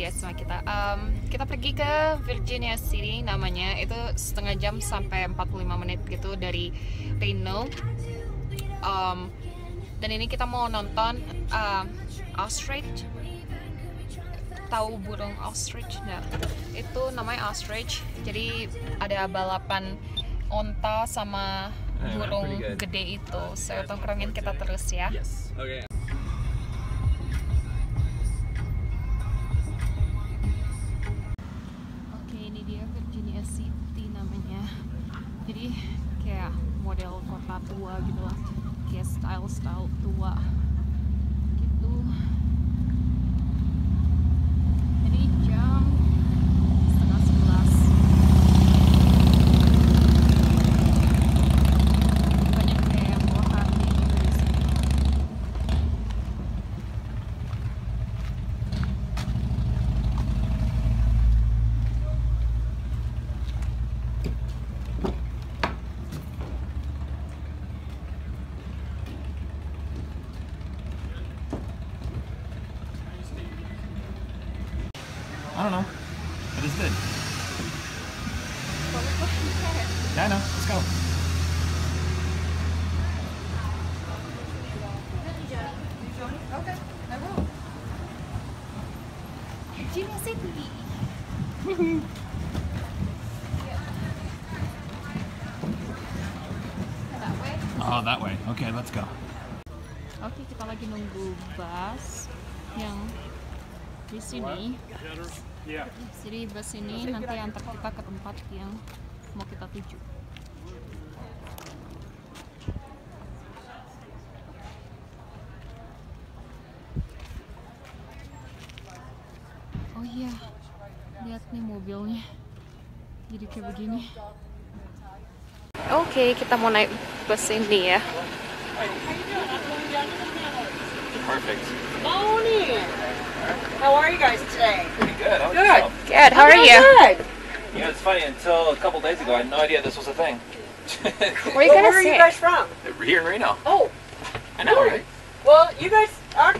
ya sama kita. Kita pergi ke Virginia City namanya. Itu setengah jam sampai 45 menit gitu dari Reno. Dan ini kita mau nonton ostrich. Tahu burung ostrich nggak? Itu namanya ostrich. Jadi ada balapan onta sama burung gede itu. Saya tongkrongin kita terus ya. Yes. Okay. Oke, ini dia Virginia City namanya. Jadi kayak model kota tua gitu lah. Kayak style tua gitu. Jadi jam setengah 11. Banyak kayak buah hati gitu di sini. I don't know, but it's good. Yeah, I know. Let's go. Okay, I will. Virginia City. That way? Oh, that way. Okay, let's go. Oke, kita lagi nunggu bus yang di sini. Jadi bus ini nanti antar kita ke tempat yang mau kita tuju. Oh iya, lihat nih mobilnya. Jadi kayak begini. Oke, kita mau naik bus ini ya. Perfect. Morning. How are you guys today? Pretty good. How about Good. yourself? Good, how are you? Good. You know, it's funny. Until a couple days ago, I had no idea this was a thing. Where are you Well, gonna where are you sit? guys from? Here in Reno. Oh, I know, right? well, you guys are.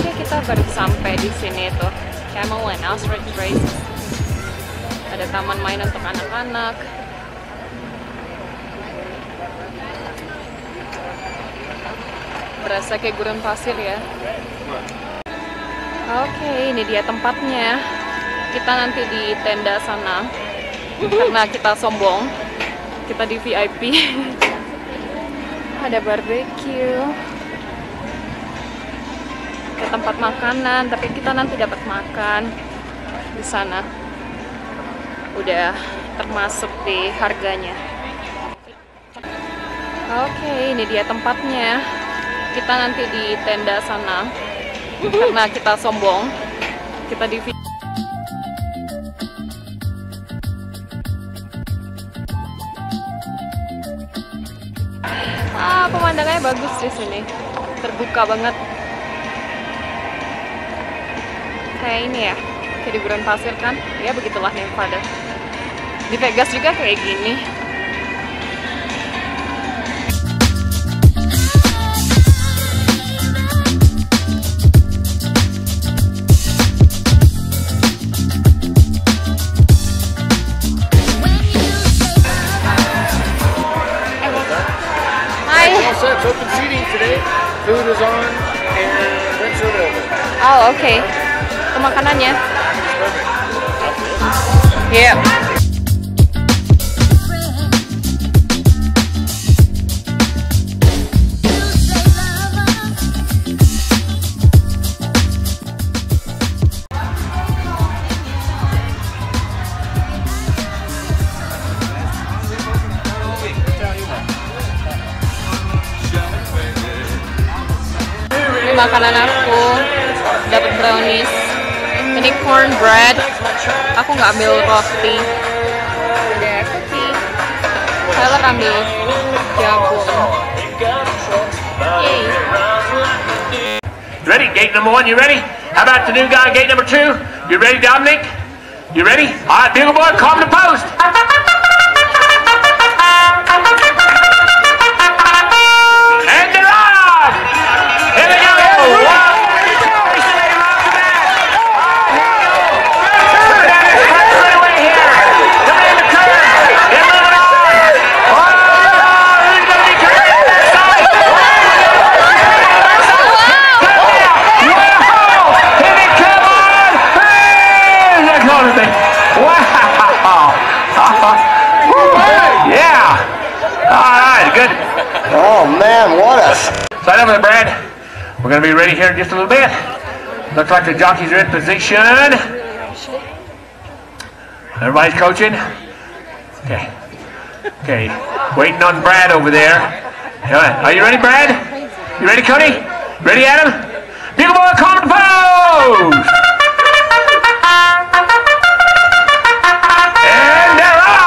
Oke, kita baru sampai di sini tuh. Camel and Ostrich Race. Ada taman main untuk anak-anak. Berasa kayak gurun pasir ya. Oke, ini dia tempatnya. Kita nanti di tenda sana. Karena kita sombong. Kita di VIP. Ada barbecue. Ke tempat makanan, tapi kita nanti dapat makan di sana. Udah termasuk di harganya. Oke, ini dia tempatnya. Kita nanti di tenda sana. Karena kita sombong. Kita di pemandangannya bagus di sini. Terbuka banget. Kayak ini ya, kayak di gurun pasir kan? Ya begitulah Nevada. Di Vegas juga kayak gini. Hai. All set. It's open seating today. Food is on and drinks are available. Oh, oke. Itu makanannya. Perfect. Iya. Ini makanan aku. Dapat brownies. Ini cornbread. Aku nggak ambil roti. Ada cookie. Tyler ambil jagung. Yay. Ready? Gate number 1, you ready? How about the new guy, gate number 2? You ready, Dominic? You ready? All right, bugle boy, calm the post. And they're off! Here we go! Oh man, what a... Slide over there, Brad. We're going to be ready here in just a little bit. Looks like the jockeys are in position. Everybody's coaching. Okay. Okay. Waiting on Brad over there. Are you ready, Brad? You ready, Cody? Ready, Adam? Bugle boy, calm the pose! And they're off!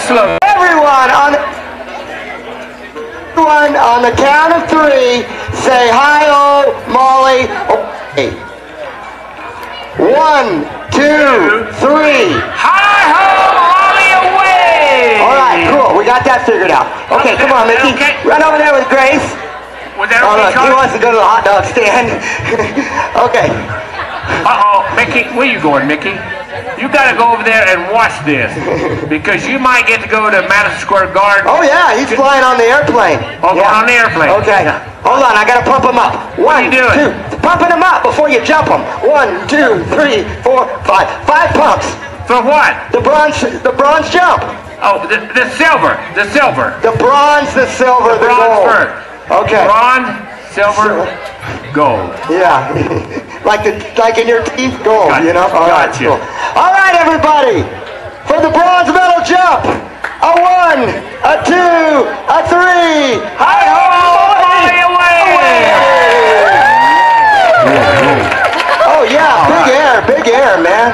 Slow. Everyone on the count of 3, say hi-oh, Molly. Okay. 1, 2, 3. Hi-ho, Molly away! All right, cool. We got that figured out. Okay, come on, Mickey. Okay. Run over there with Grace. Was that Oh, okay, look, he wants to go to the hot dog stand. Okay. Uh-oh, Mickey, where you going, Mickey? You gotta go over there and watch this, because you might get to go to Madison Square Garden. Oh yeah, he's flying on the airplane. Oh, yeah. on the airplane. Okay. Yeah. Hold on, I gotta pump him up. What are you 1, doing? 2. Pumping him up before you jump him. 1, 2, 3, 4, 5. 5 pumps. For what? The bronze jump. Oh, the silver. The silver. The bronze, the silver, the bronze gold. first. Okay. Bronze, silver, gold. Yeah. like in your teeth, gold, Gotcha. You know? All right, Gotcha. cool. All right, everybody. For the bronze medal jump. A 1, a 2, a 3. Hi-ho, Molly away! Oh, yeah, big air, man.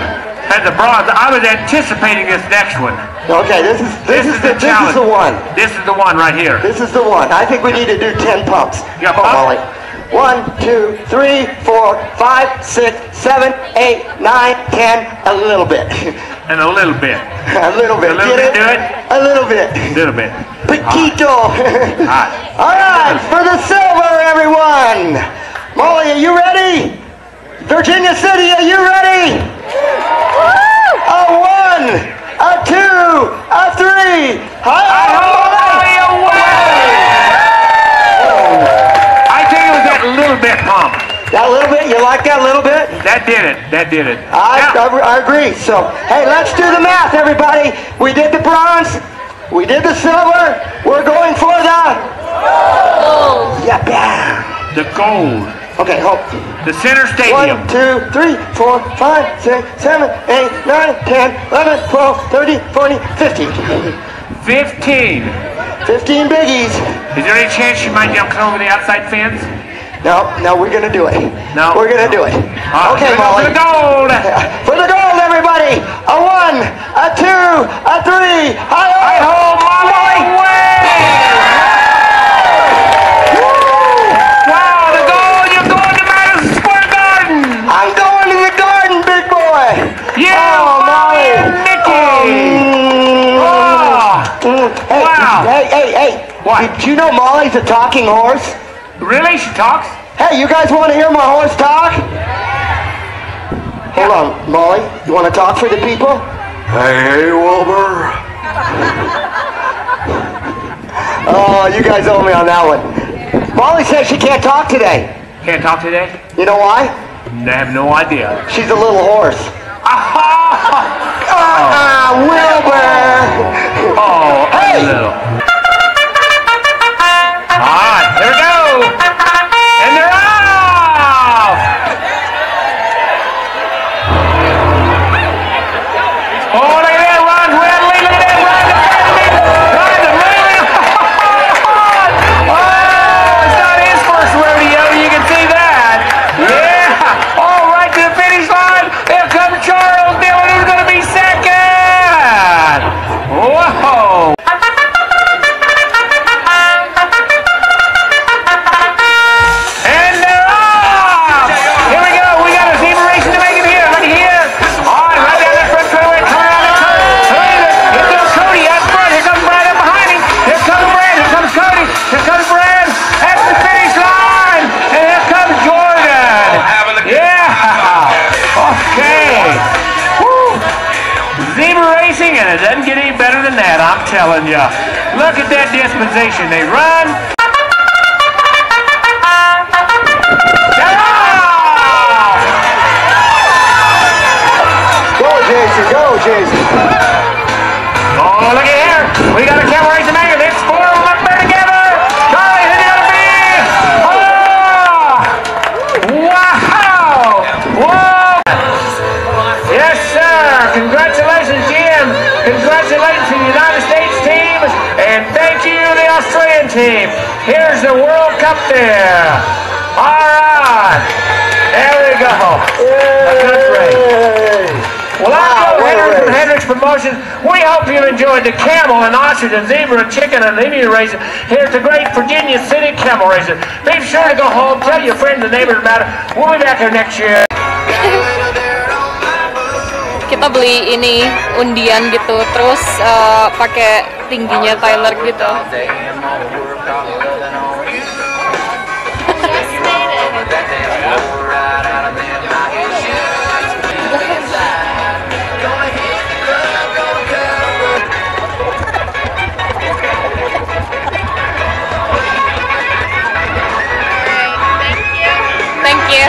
And the bronze, I was anticipating this next one. Okay, this is the one. This is the one right here. This is the one. I think we need to do 10 pumps. You got Come on, pump? Molly. 1, 2, 3, 4, 5, 6, 7, 8, 9, 10. A little bit. And a little bit. A little bit. A little Get bit, it? do it? A little bit. Little bit. Poquito. Right. All right, for the silver, everyone. Molly, are you ready? Virginia City, are you ready? A 1, a 2, a 3. Hi-ho, Molly away! I think it was that little bit pump. That little bit? You like that little bit? That did it. That did it. I agree. So, hey, let's do the math, everybody. We did the bronze. We did the silver. We're going for the gold. Yeah, bam. The gold. Okay, hold. The center stadium. 1, 2, 3, 4, 5, 6, 7, 8, 9, 10, 11, 12, 13, 14, 15. 15. 15 biggies. Is there any chance you might jump over the outside fence? No, we're gonna do it. No. We're gonna do it. Okay, Molly. For the gold. For the gold, everybody. A 1, a 2, a 3. Hi-ho, Molly. Wow, the gold. You're going to Madison Square Garden. I'm going to the garden, big boy. Yeah, Molly. Mickey. Hey, Wow. Hey. What? Did you know Molly's a talking horse? Really? She talks? Hey, you guys want to hear my horse talk? Hold on, Molly. You want to talk for the people? Hey, Wilbur. Oh, you guys owe me on that one. Molly says she can't talk today. Can't talk today? You know why? I have no idea. She's a little horse. Wilbur! Oh, Hey! a little. Alright, here we go! And they're off! Oh, look at that, Ron's readily, look at that, Ron's moving! Oh, it's not his first rodeo, you can see that! Yeah! Oh, right to the finish line! Here comes Charles Dillon, who's going to be second! Whoa! And they're off! Here we go, we got a zebra racing to make it here, look at here! All right, right down that front straightaway, coming around the curve. Here comes Cody out front, here comes Brad up behind him. Here comes Brad, here comes Cody, here comes Brad at the finish line! And here comes Jordan! Yeah! Okay! Woo! Zebra racing, and it doesn't get any better than that, I'm telling you. Look at that disposition. They run. They're off! Go, Jason, go, Jason. Oh, look at here. We got a camera racing maker. There's four of them up there together. Charlie, who's it gonna be? Oh! Wow! Whoa! Yes, sir. Congratulations, Jim. Congratulations to the United States team. And thank you, the Australian team. Here's the World Cup there. All right. There we go. That's great. Well, I'm Joe Henry from Hendricks Promotions. We hope you enjoyed the camel and ostrich and zebra and chicken and emu racing here at the great Virginia City Camel Racing. Be sure to go home, tell your friends and neighbors about it. We'll be back here next year. Kita beli ini undian gitu, terus pakai tingginya Tyler gitu. Thank you.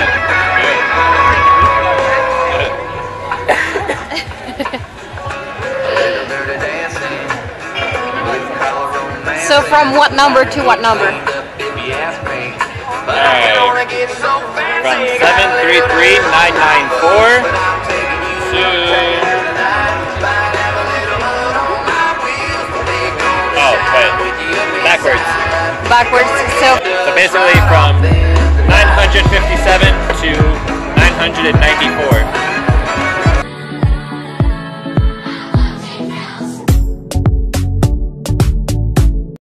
So from what number to what number? From 733994 to backwards. Backwards. So Basically from 957 to 994.